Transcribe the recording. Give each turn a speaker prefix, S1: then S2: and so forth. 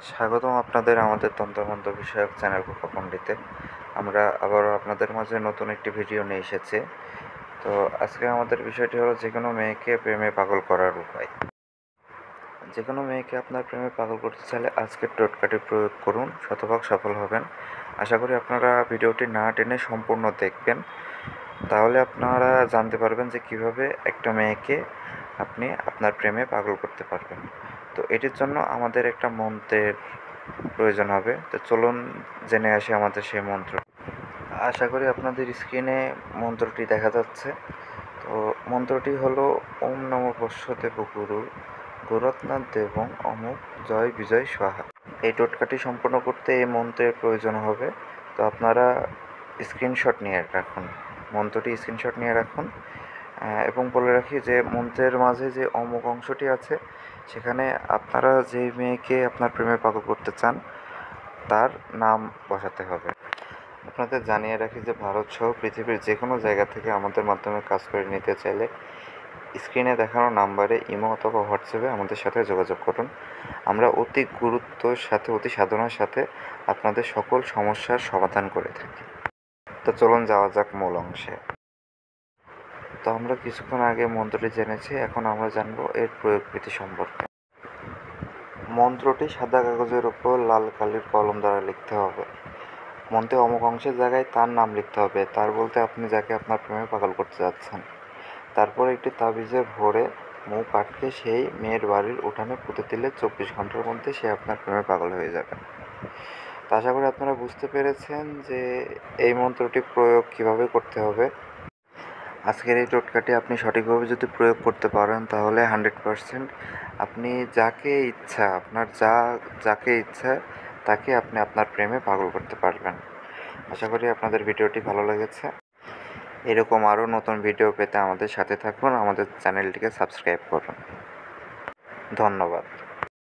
S1: স্বাগতম আপনাদের আমাদের তন্ত্রমন্ত্র বিষয়ক চ্যানেল প্রকল্পটিতে। আমরা আবারও আপনাদের মাঝে নতুন একটি ভিডিও নিয়ে এসেছি। তো আজকে আমাদের বিষয়টি হলো যে কোনো মেয়েকে প্রেমে পাগল করার উপায়। যে কোনো মেয়েকে আপনার প্রেমে পাগল করতে চাইলে আজকের টোটকাটি প্রয়োগ করুন, শতভাগ সফল হবেন। আশা করি আপনারা ভিডিওটি না টেনে সম্পূর্ণ দেখবেন, তাহলে আপনারা জানতে পারবেন যে কীভাবে একটা মেয়েকে আপনি আপনার প্রেমে পাগল করতে পারবেন। তো এটির জন্য আমাদের একটা মন্ত্রের প্রয়োজন হবে। তো চলুন জেনে আসি আমাদের সেই মন্ত্র। আশা করি আপনাদের স্ক্রিনে মন্ত্রটি দেখা যাচ্ছে। তো মন্ত্রটি হলো ওম নমঃ পশ্যদেব গুরু গুরত্নাথ দেবং অমুক জয় বিজয় স্বাহা। এই টোটকাটি সম্পূর্ণ করতে এই মন্ত্রের প্রয়োজন হবে। তো আপনারা স্ক্রিনশট নিয়ে রাখুন, মন্ত্রটি স্ক্রিনশট নিয়ে রাখুন। এবং বলে রাখি যে মন্ত্রের মাঝে যে অমুক অংশটি আছে, সেখানে আপনারা যেই মেয়েকে আপনার প্রেমে পাগল করতে চান তার নাম বসাতে হবে। আপনাদের জানিয়ে রাখি যে ভারত সহ পৃথিবীর যে কোনো জায়গা থেকে আমাদের মাধ্যমে কাজ করে নিতে চাইলে স্ক্রিনে দেখানো নাম্বারে ইমো অথবা হোয়াটসঅ্যাপে আমাদের সাথে যোগাযোগ করুন। আমরা অতি গুরুত্বর সাথে, অতি সাধনার সাথে আপনাদের সকল সমস্যার সমাধান করে থাকি। তো চলুন যাওয়া যাক মূল অংশে। তো আমরা কিছুক্ষণ আগে মন্ত্রটি জেনেছি, এখন আমরা জানবো এর প্রয়োগ বিধি সম্পর্কে। মন্ত্রটি সাদা কাগজের উপর লাল কালির কলম দ্বারা লিখতে হবে। মন্ত্রে অমুক অংশের জায়গায় তার নাম লিখতে হবে, তার বলতে আপনি যাকে আপনার প্রেমে পাগল করতে যাচ্ছেন। তারপর একটি তাবিজে ভরে মুখ আটকে সেই মেয়ের বাড়ির উঠানে পুঁতে দিলে 24 ঘন্টার মধ্যে সে আপনার প্রেমে পাগল হয়ে যাবে। তো আশা করি আপনারা বুঝতে পেরেছেন যে এই মন্ত্রটি প্রয়োগ কিভাবে করতে হবে। আজকের এই টোটকাটি আপনি সঠিকভাবে যদি প্রয়োগ করতে পারেন তাহলে 100% আপনি যাকে ইচ্ছা, আপনার যাকে ইচ্ছা তাকে আপনি আপনার প্রেমে পাগল করতে পারবেন। আশা করি আপনাদের ভিডিওটি ভালো লেগেছে। এরকম আরও নতুন ভিডিও পেতে আমাদের সাথে থাকুন, আমাদের চ্যানেলটিকে সাবস্ক্রাইব করুন। ধন্যবাদ।